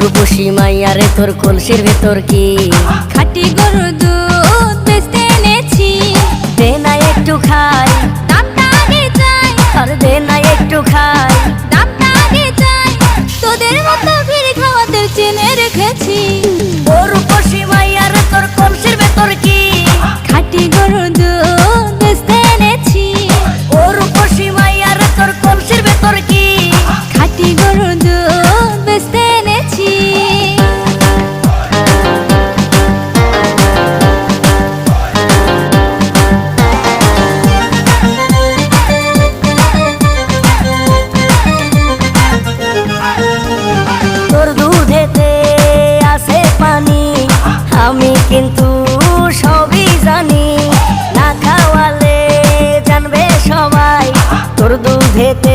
রূপসী মাইয়ারে তোর কলসির ভেতর কি খাঁটি গরুর দুধ বেচতে এনেছি। দে না একটু খাই, দামটা আগে চাই, আর দে না একটু খাই। দামটা আগে চাই, তোদের মতো ভিড় খাওয়াদের চেনে রেখেছি। ও রূপসী মাইয়ারে তোর কলসির ভেতর কি খাঁটি গরুর দুধ বেচতে এনেছি। ও রূপসী মাইয়ারে তোর কলসির ভেতর কি খাঁটি গরুর দুধ বেচতে এনেছি। তোর দুধেতে আছে পানি, আমি কিন্তু সবই জানি। না খাওয়ালে জানবে সবাই তোর দুধেতে